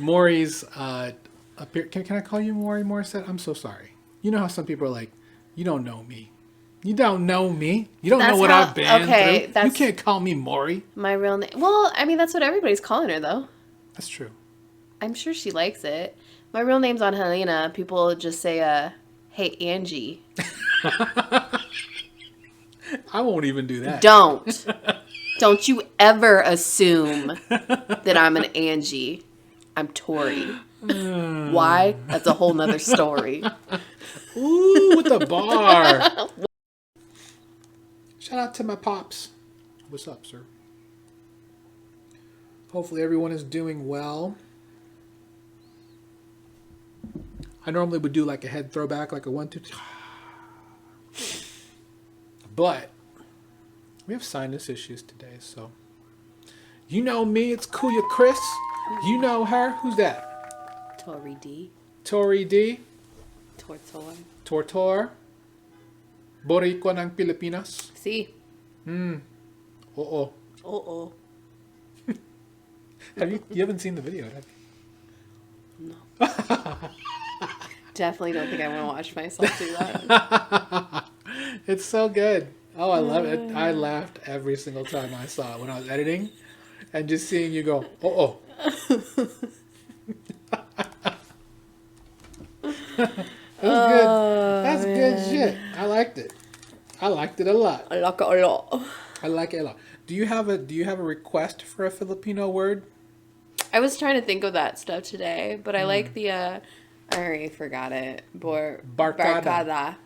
Mori's can I call you Mori Morissette? I'm so sorry. You know how some people are like, you don't know me. You don't know me. You don't know what I've been through. You can't call me Mori. My real name. Well, I mean, that's what everybody's calling her, though. That's true. I'm sure she likes it. My real name's Angelina. People just say, hey, Angie. I won't even do that. Don't you ever assume that I'm an Angie. I'm Tori. Why? That's a whole nother story. Ooh, with the bar. Shout out to my pops. What's up, sir? Hopefully everyone is doing well. I normally would do like a head throwback, like a 1, 2, 3. But we have sinus issues today, so. You know me, it's Kuya Chris. You know her. Who's that? Tori D. Tori D. Tortor. Tortor. Boricua ng Pilipinas. Si. Oo. Oo. You haven't seen the video, have you? No. Definitely don't think I want to watch myself do that. It's so good. Oh, I love it. I laughed every single time I saw it when I was editing. And just seeing you go, oh. That was good. That's good shit. I liked it. I liked it a lot. I like it a lot. I like it a lot. Do you have a request for a Filipino word? I was trying to think of that stuff today, but I like the I already forgot it. Barcada.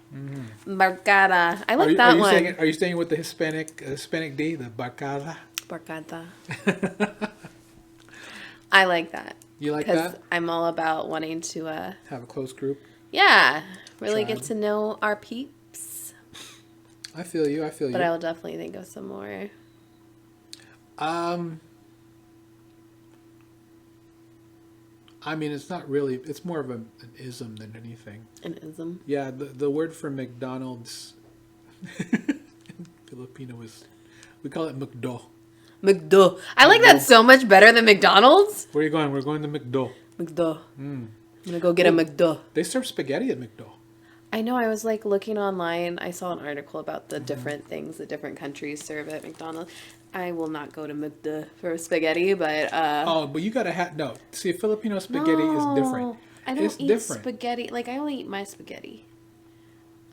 Barcada. I like that one. Are you saying with the Hispanic D, the barcada? Barcada. I like that. You like that? Because I'm all about wanting to have a close group. Yeah, really get to know our peeps. I feel you. But I will definitely think of some more. I mean, it's not really. It's more of an ism than anything. An ism? Yeah, the word for McDonald's in Filipino is, we call it McDo. McDo. I like that so much better than McDonald's. Where are you going? We're going to McDo. McDo. I'm going to go get a McDo. They serve spaghetti at McDo. I know. I was like looking online. I saw an article about the different things that different countries serve at McDonald's. I will not go to McDo for spaghetti, but... but you got to have... No. See, Filipino spaghetti is different. I don't eat spaghetti. Like, I only eat my spaghetti.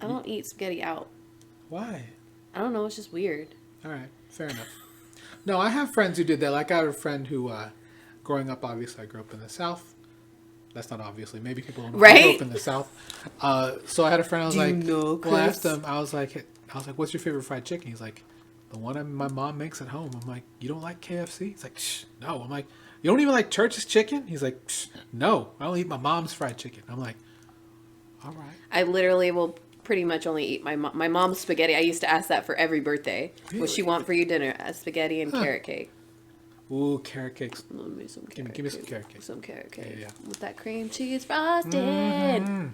I don't eat spaghetti out. Why? I don't know. It's just weird. All right. Fair enough. No, I have friends who did that. Like, I have a friend who, growing up, obviously, I grew up in the South. That's not obviously. Maybe people don't know. I grew up in the South. So I had a friend, I was I asked him, I was like, what's your favorite fried chicken? He's like, the one my mom makes at home. I'm like, you don't like KFC? He's like, shh, no. I'm like, you don't even like Church's chicken? He's like, shh, no. I only eat my mom's fried chicken. I'm like, all right. I literally will pretty much only eat my mom's spaghetti. I used to ask that for every birthday. Really? What she want for your dinner? Spaghetti and carrot cake. Ooh, carrot cakes. Give me some carrot give me some carrot cake. Some carrot cake. Yeah. With that cream cheese frosting. Mm-hmm.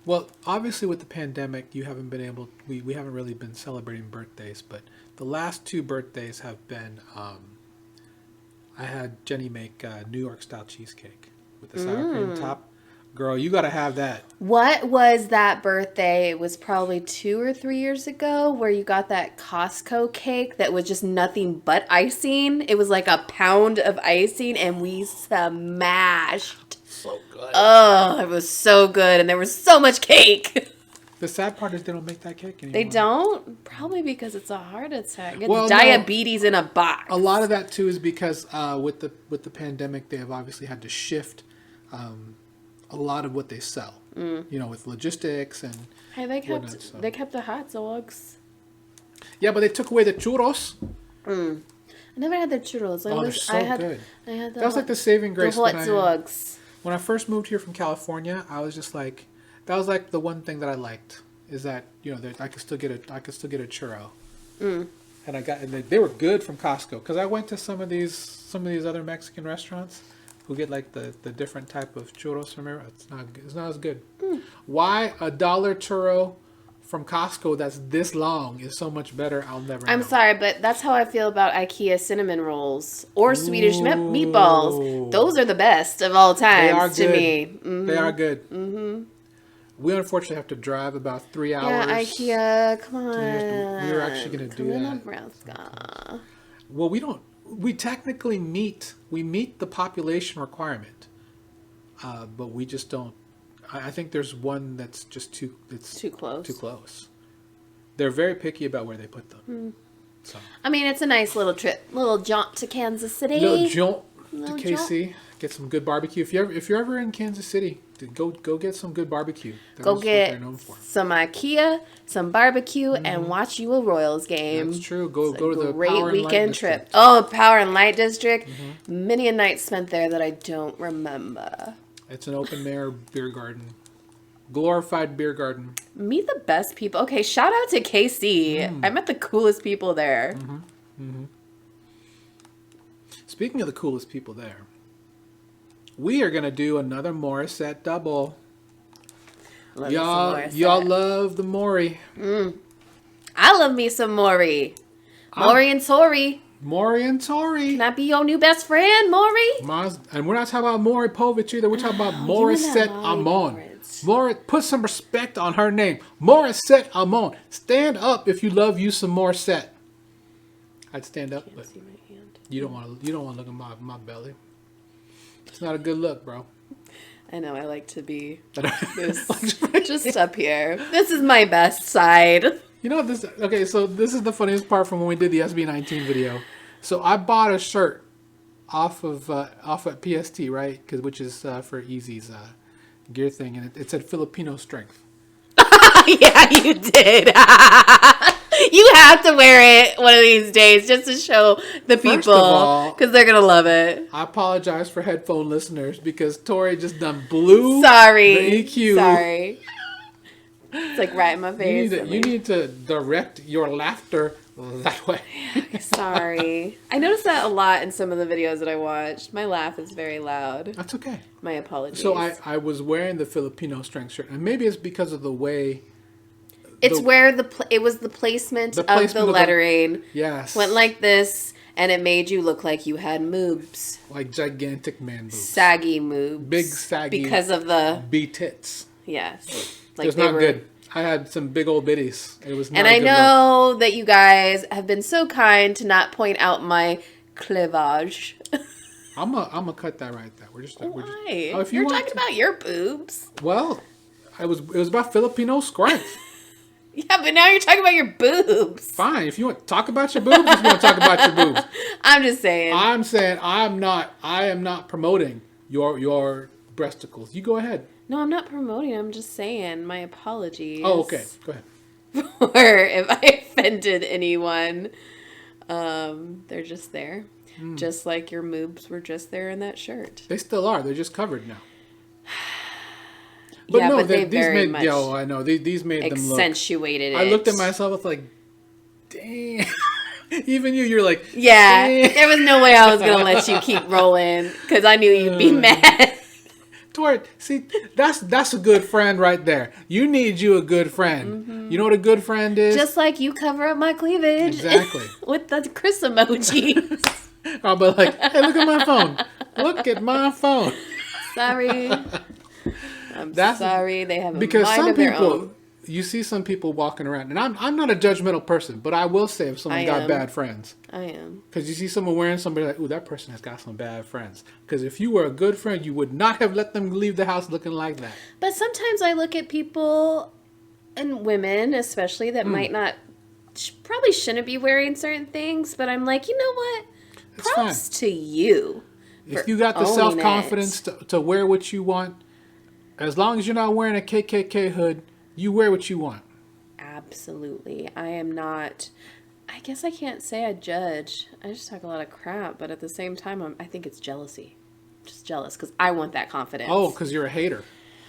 Well, obviously with the pandemic, you haven't been able... We haven't really been celebrating birthdays, but the last 2 birthdays have been... I had Jenny make New York style cheesecake with the sour cream top. Girl, you gotta have that. What was that birthday? It was probably 2 or 3 years ago where you got that Costco cake that was just nothing but icing. It was like a pound of icing and we smashed. So good. Oh, it was so good. And there was so much cake. The sad part is they don't make that cake anymore. They don't? Probably because it's a heart attack. It's diabetes in a box. A lot of that too is because with the pandemic, they have obviously had to shift a lot of what they sell. You know, with logistics and hey, they kept the hot dogs. Yeah, but they took away the churros. I never had the churros. They're so good. I had that was like the saving grace. The hot dogs. When I first moved here from California, I was just like, that was like the one thing that I liked is that, you know, I could still get a churro. And they were good from Costco because I went to some of these other Mexican restaurants who get like the different type of churros from here. It's not as good. Why $1 churro from Costco that's this long is so much better. I'll never. I'm know. sorry, but that's how I feel about IKEA cinnamon rolls or Swedish meatballs. Those are the best of all times to me. Mm-hmm. They are good. Mm-hmm. We unfortunately have to drive about 3 hours. Yeah, IKEA, come on. We were actually going to do that. Nebraska. Well, we don't. We technically meet the population requirement, but we just don't. I think there's one that's just too close. Too close. They're very picky about where they put them. So. I mean, it's a nice little trip, little jaunt to Kansas City. Little jaunt to KC. Get some good barbecue. If you're ever in Kansas City, go get some good barbecue. Go get some IKEA, some barbecue, and watch you a Royals game. That's true. Go to the great Power weekend and Light trip. District. Oh, Power and Light District. Many a night spent there that I don't remember. It's an open air beer garden. Glorified beer garden. Meet the best people. Okay, shout out to KC. I met the coolest people there. Speaking of the coolest people there, we are going to do another Morissette double. Y'all love the Mori. I love me some Mori. Mori and Tori. Mori and Tori. Can I be your new best friend, Mori? And we're not talking about Mori Povich either. We're talking about Morissette Amon. Put some respect on her name. Morissette Amon. Stand up if you love you some Morissette. I'd stand up, but you don't want to look at my belly. It's not a good look, bro. I know. I like to be just up here. This is my best side. You know this? Okay, so this is the funniest part from when we did the SB19 video. So I bought a shirt off at PST, right? Which is for Easy's gear thing, and it said Filipino strength. Yeah, you did. You have to wear it one of these days just to show the people because they're gonna love it. I apologize for headphone listeners because Tori just done blew the EQ. Sorry. It's like right in my face. You need to direct your laughter that way. Sorry. I noticed that a lot in some of the videos that I watched. My laugh is very loud. That's okay. My apologies. So I was wearing the Filipino strength shirt, and maybe it's because of the way. It's where it was the placement of the lettering. Yes. Went like this, and it made you look like you had moobs. Like gigantic man boobs. Saggy moobs. Big saggy. Because of the B tits. Yes. Like it was not good. I had some big old bitties. It was not and a I good know look. that you guys have been so kind to not point out my cleavage. I'm gonna cut that right there. Why? If You're talking about your boobs. Well, it was about Filipino strength. Yeah, but now you're talking about your boobs. Fine. If you want to talk about your boobs, if you want to talk about your boobs. I'm just saying. I'm saying I am not promoting your breasticles. You go ahead. No, I'm not promoting. I'm just saying my apologies. Oh, okay. Go ahead. Or if I offended anyone, they're just there. Just like your moobs were just there in that shirt. They still are. They're just covered now. But yeah, no, but they these very made, much I know. These made them look. Accentuated it. I looked at myself, I was like, damn. Even you're like, yeah, damn. There was no way I was going to let you keep rolling because I knew you'd be mad. Tori, see, that's a good friend right there. You need you a good friend. Mm-hmm. You know what a good friend is? Just like you cover up my cleavage. Exactly. With the Chris emojis. I'll be like, hey, look at my phone. Look at my phone. Sorry. I'm sorry. They have a because mind some of their people, own. You see some people walking around, and I'm not a judgmental person, but I will say if someone got bad friends. I am. Because you see someone wearing somebody like, ooh, that person has got some bad friends. Because if you were a good friend, you would not have let them leave the house looking like that. But sometimes I look at people, and women especially, that might not, probably shouldn't be wearing certain things, but I'm like, you know what? It's Props fine. to you. If you got the self-confidence to wear what you want, as long as you're not wearing a KKK hood, you wear what you want. Absolutely. I am not, I guess I can't say I judge. I just talk a lot of crap, but at the same time, I think it's jealousy. I'm just jealous because I want that confidence. Oh, because you're a hater.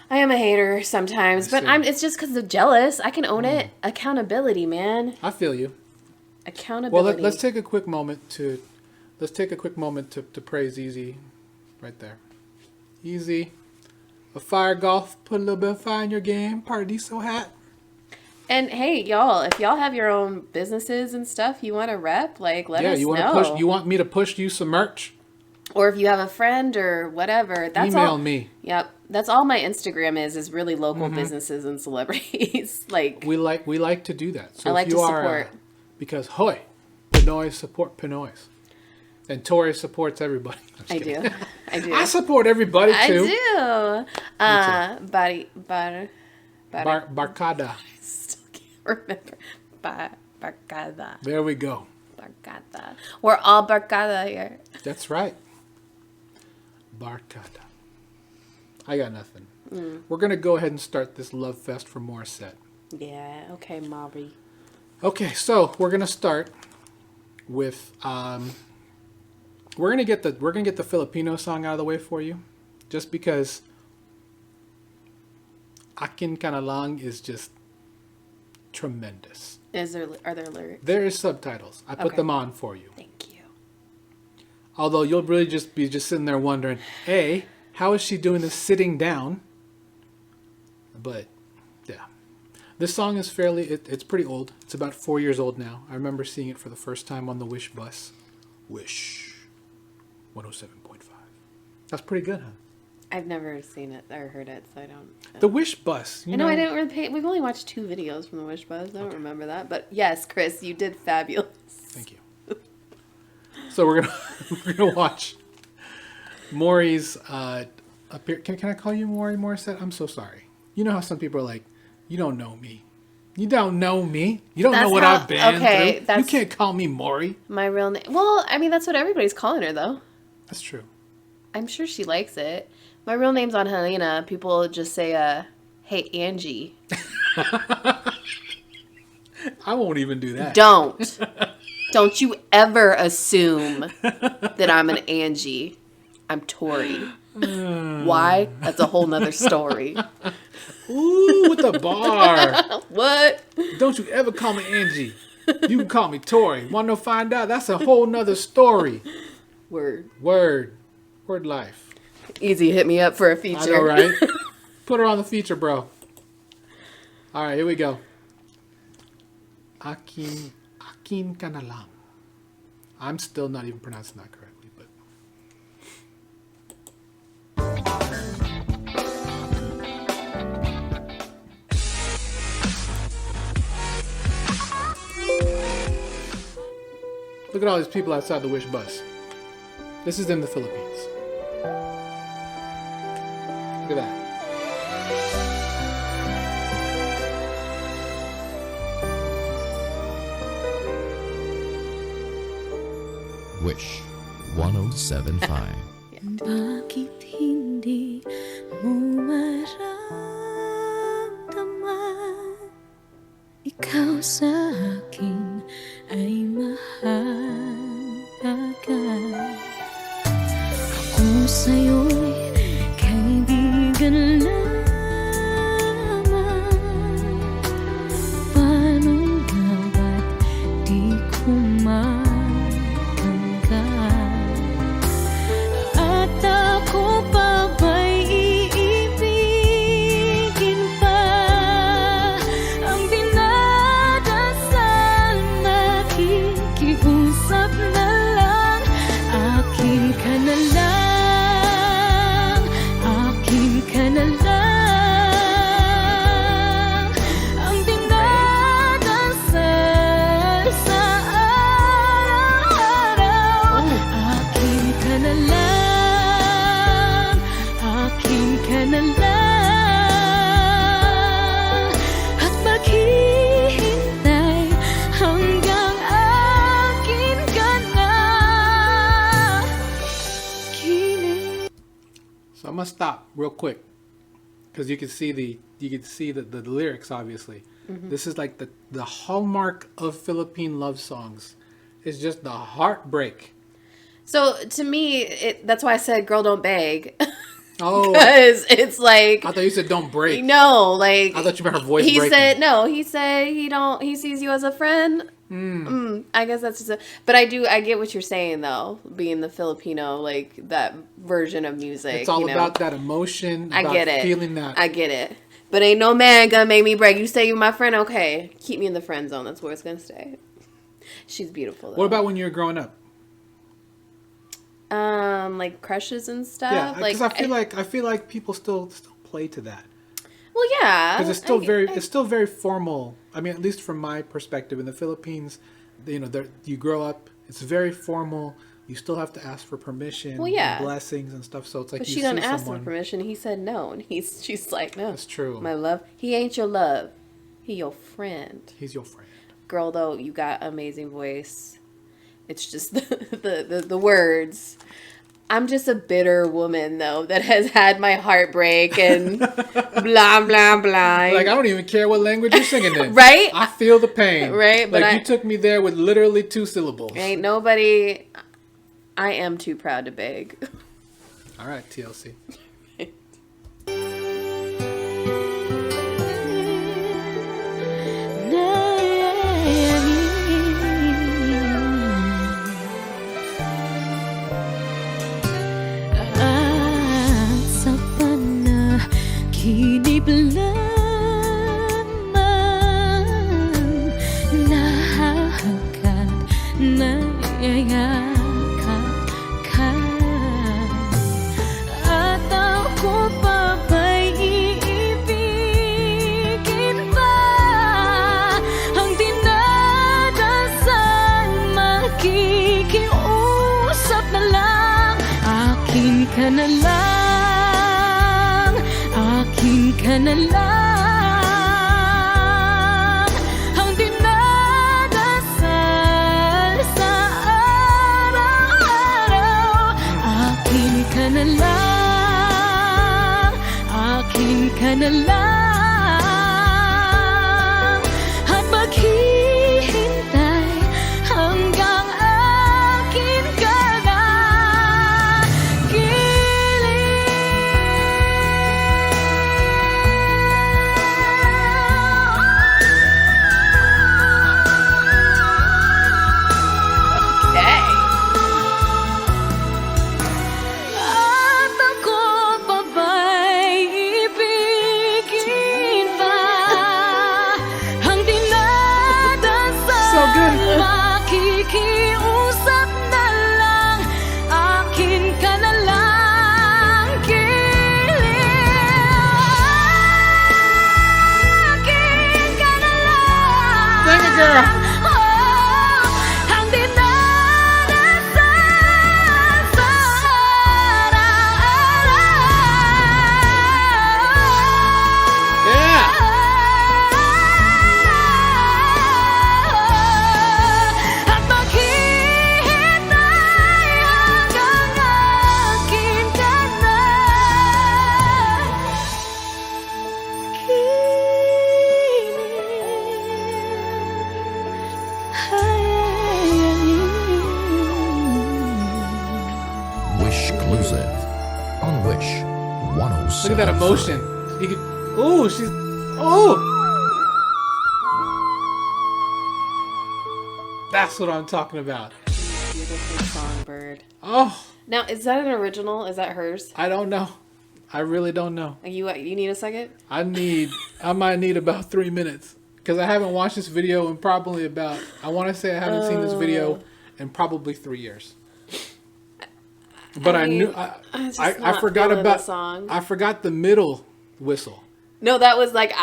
I am a hater sometimes, but it's just because of jealous. I can own it. Accountability, man. I feel you. Accountability. Well, let's take a quick moment to praise Easy right there. Easy. Afire Golf put a little bit of fire in your game. Party so hot. And hey, y'all, if y'all have your own businesses and stuff you want to rep, like, let us you know. You want me to push you some merch? Or if you have a friend or whatever, that's email all. me. Yep, that's all my Instagram is really local businesses and celebrities. Like we like to do that. So I like if you to are, support. Because Pinoy support Pinoys, and Tori supports everybody. I do. I support everybody too. I do. Barcada. I still can't remember. Barcada. There we go. Barcada. We're all barcada here. That's right. Barcada. I got nothing. We're going to go ahead and start this love fest for Morissette. Yeah, okay, Mori. Okay, so we're going to start with we're going to get the Filipino song out of the way for you, just because Akin Ka Na Lang is just tremendous. Are there lyrics? There is subtitles. I put them on for you. Thank you. Although you'll really just be sitting there wondering, A, how is she doing this sitting down? But, yeah. This song is it's pretty old. It's about 4 years old now. I remember seeing it for the first time on the Wish bus. Wish 107.5. That's pretty good, huh? I've never seen it or heard it, so I don't. The Wish bus. I know I didn't really pay. We've only watched 2 videos from the Wish bus. I don't remember that. But yes, Chris, you did fabulous. Thank you. So we're gonna watch Mori's appear. Can I call you Morissette? I'm so sorry. You know how some people are like, you don't know me. You don't know me. You don't know what I've been through. You can't call me Mori. My real name. Well, I mean, that's what everybody's calling her, though. That's true. I'm sure she likes it. My real name's Angelina. People just say, hey, Angie. I won't even do that. Don't you ever assume that I'm an Angie. I'm Tori. Why? That's a whole nother story. Ooh, with the bar. What? Don't you ever call me Angie. You can call me Tori. Want to find out? That's a whole nother story. Word life. Easy, hit me up for a feature. I know, right? Put her on the feature, bro. All right, here we go. Akin Ka Na Lang. I'm still not even pronouncing that correctly, but. Look at all these people outside the Wish bus. This is in the Philippines. Look at that. Wish 107.5. Bakit hindi mo maramdaman? Ikaw sa akin ay mahalaga. Ako sa'yo'y kaibigan lamang. Paano nga ba't di ko matanggap? At ako pa ba'y iibigin pa? Ang dinadasal, nakikiusap na lang. Akin ka na lang, akin ka na lang. Ang dinadasal sa araw-araw. Akin ka na lang, akin ka na lang. At maghihintay hanggang akin ka na. So I'm gonna stop real quick because you can see the lyrics. Obviously, this is like the hallmark of Philippine love songs. It's just the heartbreak. So to me, that's why I said "girl, don't beg," Oh, because it's like I thought you said don't break. no, like I thought you meant her voice he breaking. said no. He said he don't. He sees you as a friend. I guess that's just but I get what you're saying though, being the Filipino, like that version of music. It's all you know? about that emotion. I about get it. Feeling that. I get it. But ain't no man gonna make me break. You say you're my friend, okay. Keep me in the friend zone. That's where it's gonna stay. She's beautiful though. What about when you were growing up? Like crushes and stuff. Yeah, like because I feel like people still play to that. Well, yeah. Because it's still very formal. I mean, at least from my perspective, in the Philippines, you know, you grow up. It's very formal. You still have to ask for permission, and blessings and stuff. So it's like, but you she done see asked someone, for permission. He said no, and she's like, no, that's true. My love, he ain't your love. He your friend. He's your friend. Girl, though, you got amazing voice. It's just the words. I'm just a bitter woman, though, that has had my heart break and blah, blah, blah. Like, I don't even care what language you're singing in. Right? I feel the pain. Right? But like, you took me there with literally 2 syllables. Ain't nobody... I am too proud to beg. All right, TLC. Kinip lamang nahahangkat nayayakap ka at ako pa ba'y iibigin pa ang dinadasal makikiusap na lang akin ka na lang Akin ka na lang ang dinadasal sa araw-araw. Akin ka na lang, akin ka na lang at maghihintay hanggang akin ka na makikiusap na lang akin ka na lang akin ka na lang Sing it, girl. ang dinadasal sa araw-araw. Yeah. At maghihintay hanggang akin ka na Wish exclusive on Wish 107. Look at that emotion. You could, ooh, she's... Oh! That's what I'm talking about. Beautiful songbird. Oh, Now, is that an original? Is that hers? I don't know. I really don't know. You need a second? I might need about 3 minutes. Because I haven't watched this video in probably about... I want to say I haven't seen this video in probably 3 years. But I knew... I forgot about... the song. I forgot the middle whistle. No, that was like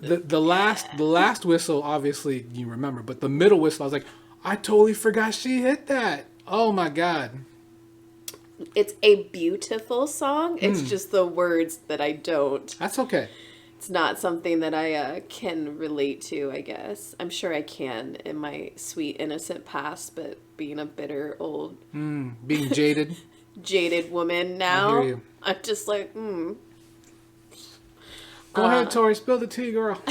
The last whistle, obviously you remember, but the middle whistle, I was like, I totally forgot she hit that. Oh my god! it's a beautiful song. It's just the words that I don't. That's okay. It's not something that I can relate to. I guess I'm sure I can in my sweet innocent past, but being a bitter old Being jaded. jaded woman I now, hear you. I'm just like Go ahead, Tori. Spill the tea, girl.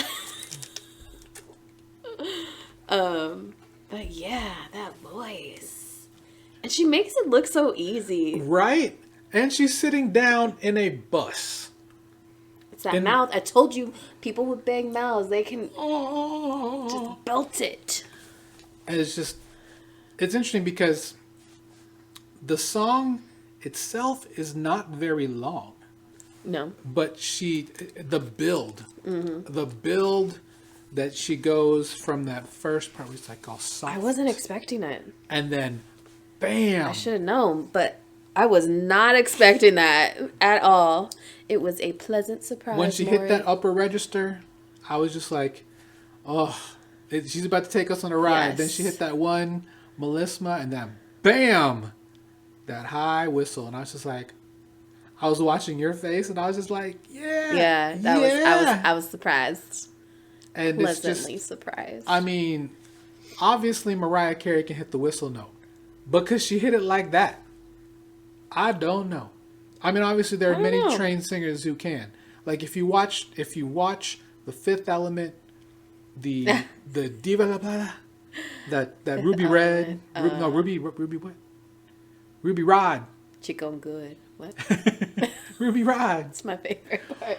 But yeah, that voice. And she makes it look so easy. Right? And she's sitting down in a bus. It's that mouth. I told you, people with big mouths, they can Oh. just belt it. And it's interesting because the song itself is not very long. No. But the build that she goes from that first part where it's like all soft. I wasn't expecting it. And then, bam. I should have known, but I was not expecting that at all. It was a pleasant surprise. When she Mori. hit that upper register, I was just like, oh, she's about to take us on a ride. Yes. Then she hit that one, Melisma, and then bam, that high whistle. And I was just like, I was watching your face, and I was just like, yeah. Yeah, I was surprised. And Pleasantly it's just, surprised. I mean, obviously Mariah Carey can hit the whistle note. Because she hit it like that, I don't know. I mean, obviously there are many trained singers who can. Like if you watch The Fifth Element, the Diva La Plata, that Ruby Red, Ruby what? Ruby Rod. Chico and Good. What? Ruby Rod. That's my favorite part.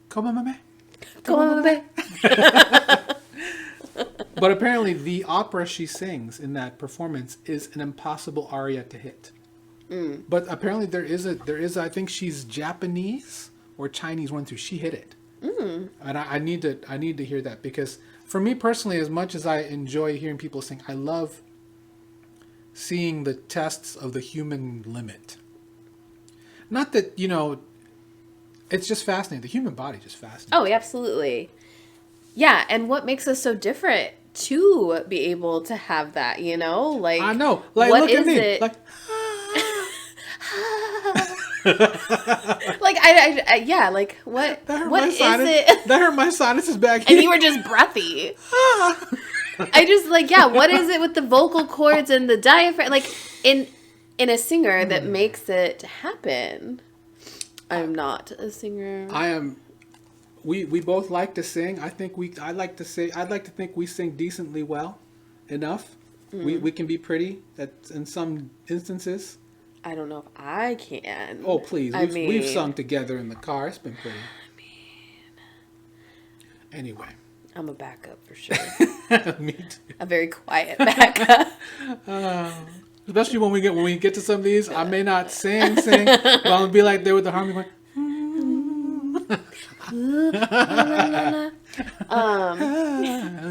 Come on, mama. Come on, baby. But apparently the opera she sings in that performance is an impossible aria to hit. But apparently there is I think she's Japanese or Chinese one too. She hit it. And I need to hear that, because for me personally, as much as I enjoy hearing people sing, I love seeing the tests of the human limit. Not that, it's just fascinating. The human body is just fascinating. Oh, absolutely. Yeah, and what makes us so different to be able to have that, Like, I know. Like, what look is at me. it? Like, like I yeah, like what is it? That hurt my sinuses back And here. you were just breathy. I just what is it with the vocal cords and the diaphragm? Like in a singer that makes it happen. I'm not a singer. I am. We both like to sing. I'd like to think we sing decently well, enough. We can be pretty in some instances. I don't know if I can. Oh please, we've sung together in the car. It's been pretty. Anyway, I'm a backup for sure. me too. A very quiet backup. Especially when we get to some of these, I may not sing, but I'm gonna be like there with the harmony going.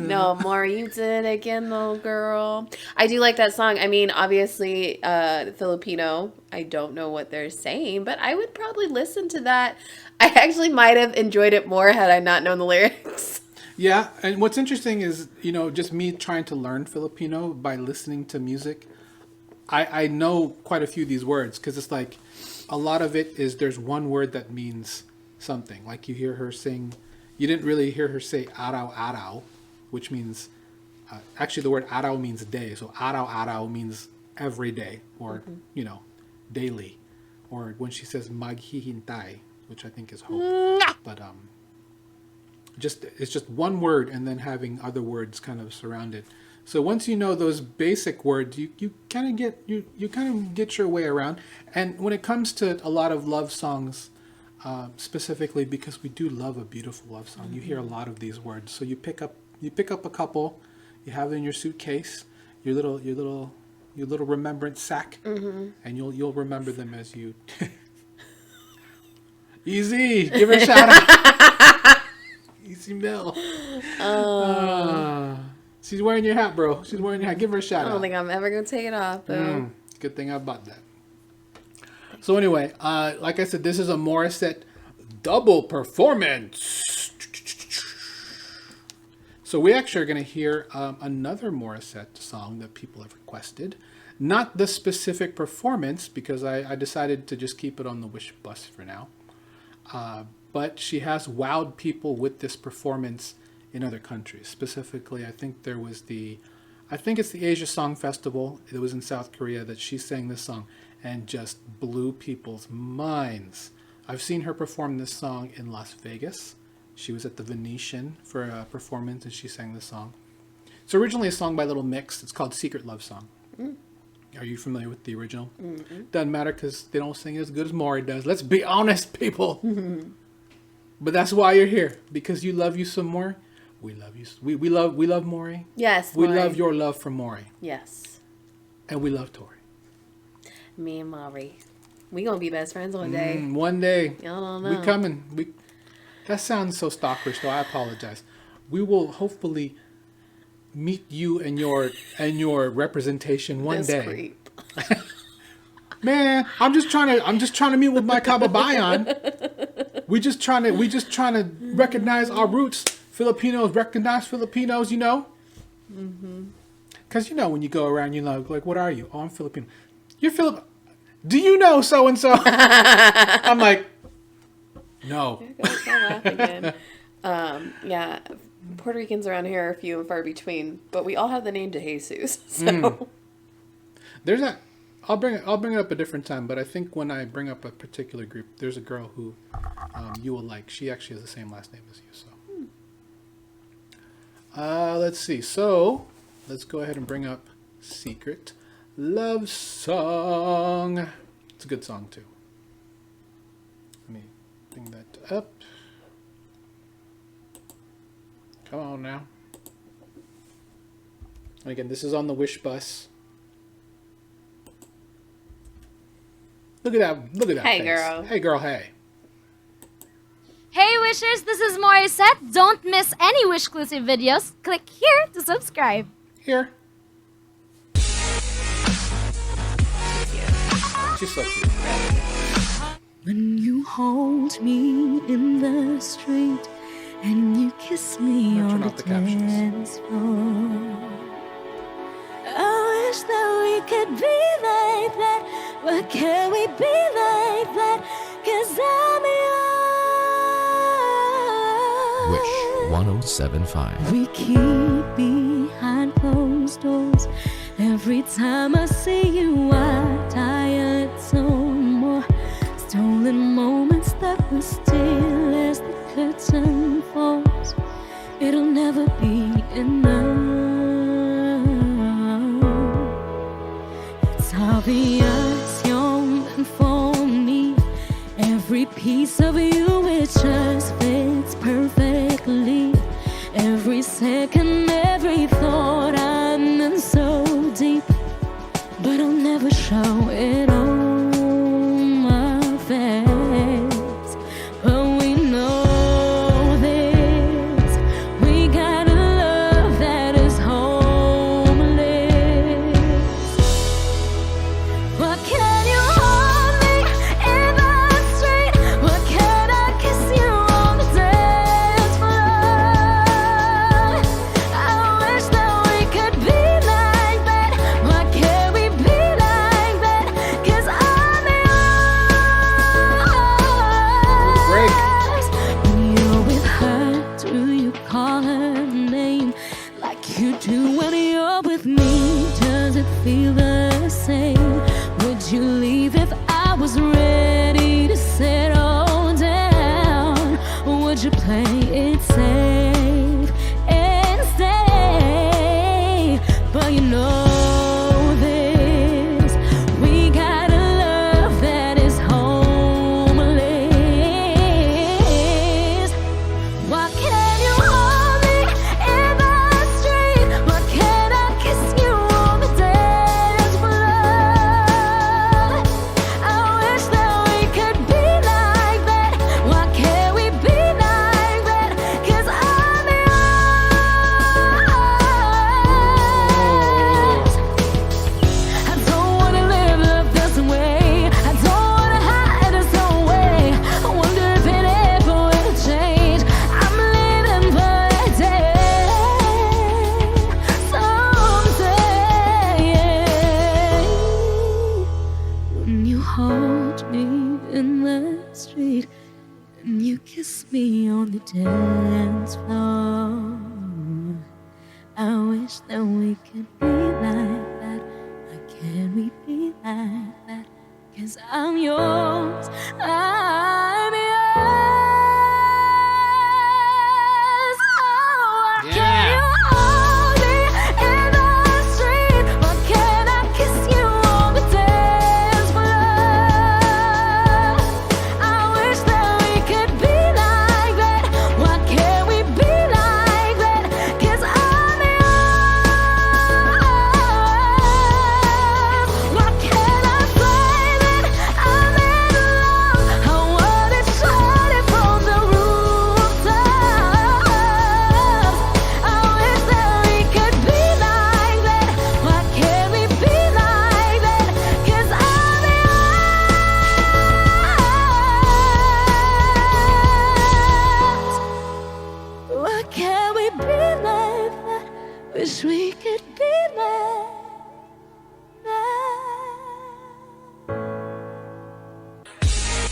No, Mori, you did it again, little girl. I do like that song. I mean, obviously, Filipino. I don't know what they're saying, but I would probably listen to that. I actually might have enjoyed it more had I not known the lyrics. Yeah, and what's interesting is, just me trying to learn Filipino by listening to music. I know quite a few of these words, because it's like a lot of it is there's one word that means something. Like you hear her sing, you didn't really hear her say araw araw, which means, actually the word araw means day. So araw araw means every day, or, daily. Or when she says maghihintay, which I think is hope. But it's just one word and then having other words kind of surround it. So once you know those basic words, you kind of get your way around. And when it comes to a lot of love songs, specifically because we do love a beautiful love song, you hear a lot of these words. So you pick up a couple, you have it in your suitcase, your little remembrance sack, and you'll remember them as you. Easy, give her a shout out. EZ Mil. She's wearing your hat, bro. She's wearing your hat. Give her a shout out. I don't think I'm ever going to take it off, though. Good thing I bought that. So anyway, like I said, this is a Morissette double performance. So we actually are going to hear another Morissette song that people have requested. Not the specific performance, because I decided to just keep it on the Wish bus for now. But she has wowed people with this performance in other countries. Specifically, I think it's the Asia Song Festival. It was in South Korea that she sang this song and just blew people's minds. I've seen her perform this song in Las Vegas. She was at the Venetian for a performance and she sang this song. It's originally a song by Little Mix. It's called Secret Love Song. Are you familiar with the original? Doesn't matter because they don't sing it as good as Mori does. Let's be honest, people. But that's why you're here, because you love you some more. We love you. We love Mori. Yes, We Mori. love your love for Mori. Yes. And we love Tori. Me and Mori. We gonna be best friends one day. One day. I don't know. We coming. That sounds so stalkerish, though. I apologize. We will hopefully meet you and your representation one This day. creep. Man, I'm just trying to meet with my kababayan. We just trying to recognize our roots. Filipinos recognize Filipinos, you know. Because when you go around, like, what are you? Oh, I'm Filipino. You're Filipino. Do you know so and so? I'm like, no. Laugh again. Yeah, Puerto Ricans around here are few and far between, but we all have the name DeJesus. So There's that. I'll bring it up a different time, but I think when I bring up a particular group, there's a girl who you will like. She actually has the same last name as you. So, let's see. So, let's go ahead and bring up Secret Love Song. It's a good song too. Let me bring that up. Come on now. And again, this is on the Wish bus. Look at that Hey, face. girl. Hey, girl, hey. Hey Wishers, this is Morissette. Don't miss any Wish-exclusive videos. Click here to subscribe. Here. She's so cute. When you hold me in the street and you kiss me Turn on off the the captions. dance floor, I wish that we could be like that. But can we be like that? 'Cause I'm yours. Wish 1075. We keep behind closed doors. Every time I see you, I tired some more. Stolen moments that will steal as the curtain falls. It'll never be enough. It's obvious you're meant for me. Every piece of you, it just fits perfectly. Every second, every thought, I'm in so deep. But I'll never show it on my face. But we know this. We got a love that is homeless. What can you hold me in the street? What can I kiss you on the dance floor? I wish that we could be like that. Why can't we be like that? 'Cause I'm yours. When you're with her, do you call her name like you do when you're with me? Does it feel the same? Would you leave if I was ready to settle down? Would you play it safe and stay? But you know this, we got a love that is homeless. Why can't you hold me in the street? Why can't I kiss you on the dance floor? I wish that we could be like that. Why can't we be like that? 'Cause I'm yours. I don't wanna live love this way. I don't wanna hide this away. I wonder if it ever will change. I'm living for a day, someday. When you hold me in the street and you kiss me on the dance floor, I wish that we could be like that. Why can't we be like that? 'Cause I'm yours. I'm yours. Oh, why can't you hold me in the street? Why can't I kiss you on the dance floor? I wish that we could be like that. Why can't we be like that? 'Cause I'm yours. Why can't I say that I'm yours?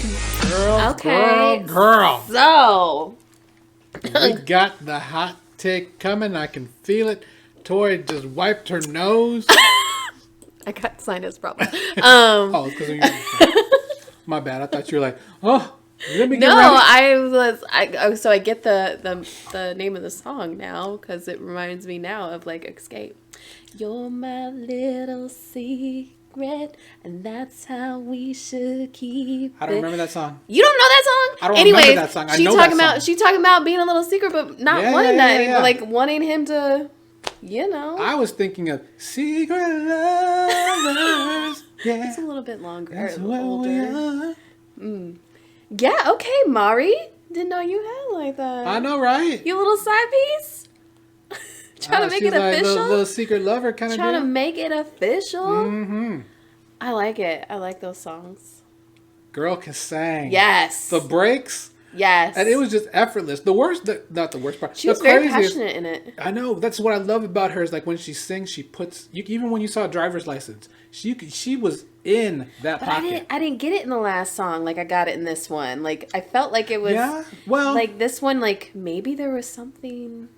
Okay. Girl. So, We got the hot take coming. I can feel it. Tori just wiped her nose. I got sinus problems. Oh, it's because of your... My bad. I thought you were like, oh, let me get No, ready. so I get the name of the song now because it reminds me now of like Escape. You're my little secret, and that's how we should keep I don't it. remember that song. You don't know that song? I don't Anyways, remember that song. I she know talking that about song. she talking about being a little secret, but not Yeah, wanting yeah, that yeah, anymore. yeah. Like wanting him to, I was thinking of Secret Lovers. Yeah. It's a little bit longer, That's or what we older. are. Yeah, okay, Mari. Didn't know you had like that. I know, right? You little side piece? Trying to make she's it like official? little secret lover kind of Trying to deal. make it official? Mm-hmm. I like it. I like those songs. Girl can sing. Yes. The breaks. Yes. And it was just effortless. Not the worst part. She was the very craziest- passionate in it. I know. That's what I love about her is like when she sings, she puts... even when you saw Driver's License, she was in that But pocket. I didn't get it in the last song like I got it in this one. Like I felt like it was Yeah? Well... like this one, like maybe there was something,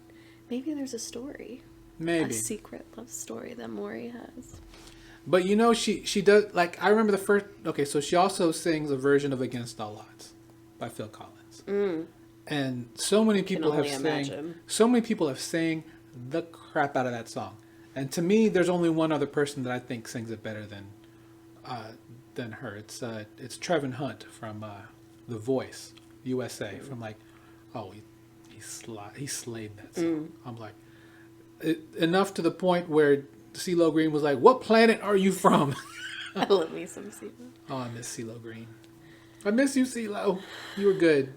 maybe there's a story. Maybe. A secret love story that Mori has. But you know, she does... Like, I remember the first... Okay, so she also sings a version of Against All Odds by Phil Collins. And so many people have sang... So many people have sang the crap out of that song. And to me, there's only one other person that I think sings it better than her. It's Trevin Hunt from The Voice USA. From like, he slayed that song. I'm like, enough to the point where CeeLo Green was like, "What planet are you from?" I love me some CeeLo. Oh, I miss CeeLo Green. I miss you, CeeLo. You were good.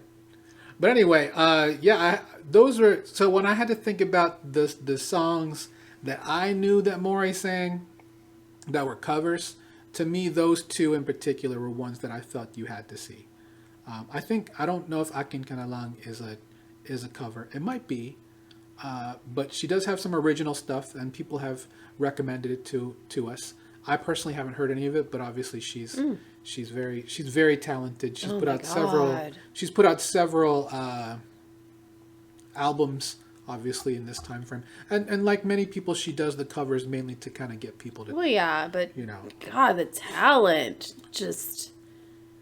But anyway, those were... So when I had to think about the songs that I knew that Mori sang that were covers, to me, those two in particular were ones that I felt you had to see. I don't know if Akin Ka Na Lang is a cover. It might be, but she does have some original stuff, and people have recommended it to us. I personally haven't heard any of it, but obviously she's very talented. She's put out several albums, obviously, in this time frame. And like many people, she does the covers mainly to kind of get people to... Well, yeah, but God, the talent, just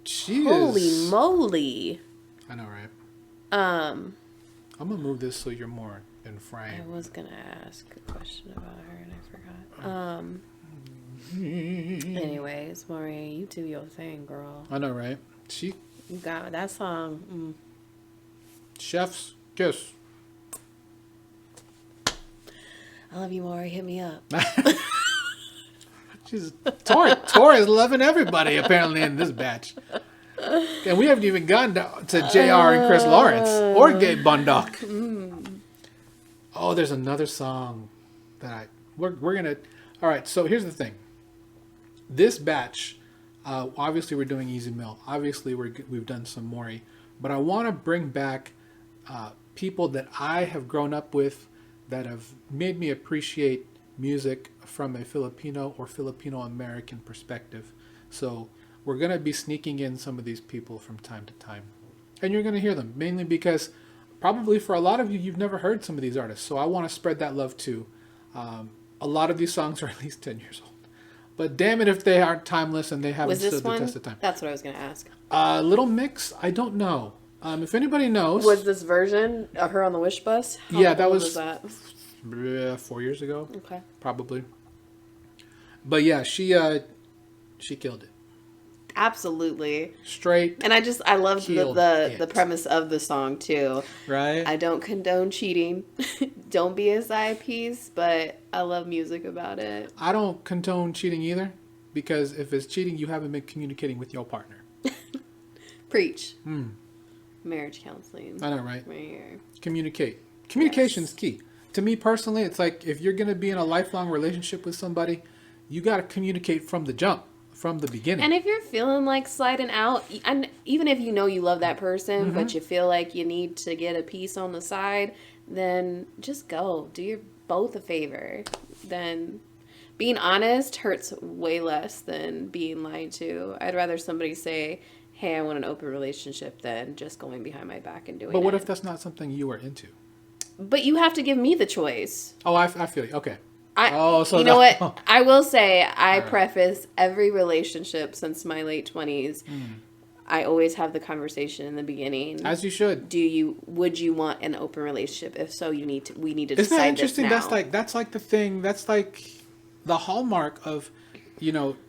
holy moly! I know, right? I'm gonna move this so you're more in frame. I was gonna ask a question about her and I forgot. Anyways, Mori, you do your thing, girl. I know, right? You got that song. Chef's kiss. I love you, Mori. Hit me up. Tori's loving everybody apparently in this batch, and we haven't even gotten to JR and Chris Lawrence or Gabe Bundock. Oh, there's another song that we're gonna. All right, so here's the thing. This batch, obviously we're doing EZ Mil. Obviously we've done some Mori, but I want to bring back people that I have grown up with that have made me appreciate music from a Filipino or Filipino American perspective. So we're going to be sneaking in some of these people from time to time. And you're going to hear them, mainly because probably for a lot of you, you've never heard some of these artists. So I want to spread that love too. A lot of these songs are at least 10 years old. But damn it if they aren't timeless and they haven't stood the test of time. That's what I was going to ask. Little Mix, I don't know. If anybody knows... Was this version of her on the Wish Bus? Yeah, that was that? 4 years ago. Okay. Probably. But yeah, she killed it. Absolutely. Straight. And I loved the premise of the song too. Right. I don't condone cheating. Don't be a side piece, but I love music about it. I don't condone cheating either, because if it's cheating, you haven't been communicating with your partner. Preach. Marriage counseling. I know, right? Right here. Communicate. Communication is key. To me personally, it's like if you're going to be in a lifelong relationship with somebody, you got to communicate from the jump, from the beginning. And if you're feeling like sliding out, and even if you know you love that person, but you feel like you need to get a piece on the side, then just go. Do your both a favor. Then being honest hurts way less than being lied to. I'd rather somebody say, hey, I want an open relationship than just going behind my back and doing it. But what if that's not something you are into? But you have to give me the choice. Oh, I feel you. Okay. You know what? I will say, I preface every relationship since my late 20s. I always have the conversation in the beginning. As you should. Would you want an open relationship? If so, we need to decide. Isn't that interesting? This now. That's like the thing. That's like the hallmark of,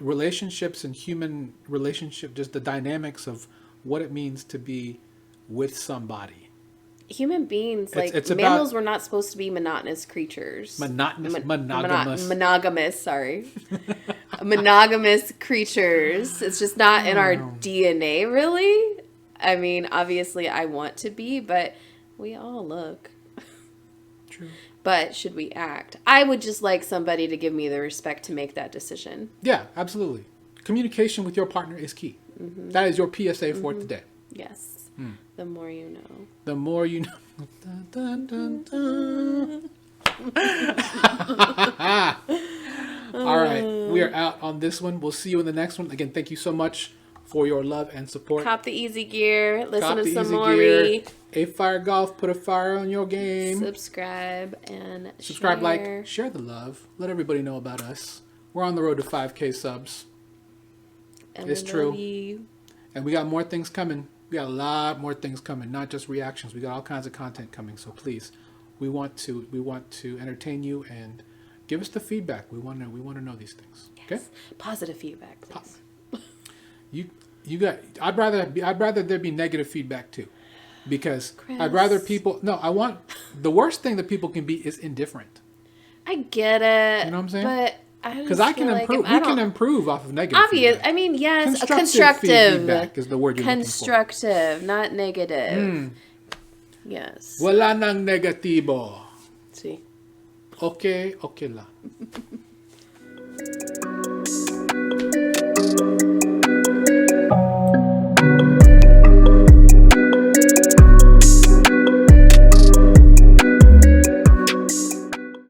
relationships and human relationship. Just the dynamics of what it means to be with somebody. Human beings, it's mammals, were not supposed to be monotonous creatures. Monogamous, sorry. Monogamous creatures. It's just not in our DNA, really. I mean, obviously I want to be, but we all look. True. But should we act? I would just like somebody to give me the respect to make that decision. Yeah, absolutely. Communication with your partner is key. Mm-hmm. That is your PSA for today. Yes. The more you know. The more you know. Dun, dun, dun, dun. All right. We are out on this one. We'll see you in the next one. Again, thank you so much for your love and support. Cop the easy gear. Listen to some Mori. Afire Golf. Put a fire on your game. Subscribe, share. Like, share the love. Let everybody know about us. We're on the road to 5K subs. And it's true. And we got more things coming. We got a lot more things coming, not just reactions. We got all kinds of content coming. So please, we want to entertain you and give us the feedback. We want to know these things. Yes. Okay? Positive feedback, please. I'd rather there be negative feedback too, because Chris. I'd rather people. No, I want the worst thing that people can be is indifferent. I get it. You know what I'm saying? But because I can improve. We can improve off of negative. Obvious. Feedback. I mean, yes, constructive feedback is the word you're constructive, looking for. not negative. Yes. Wala nang negatibo. See. Okay la.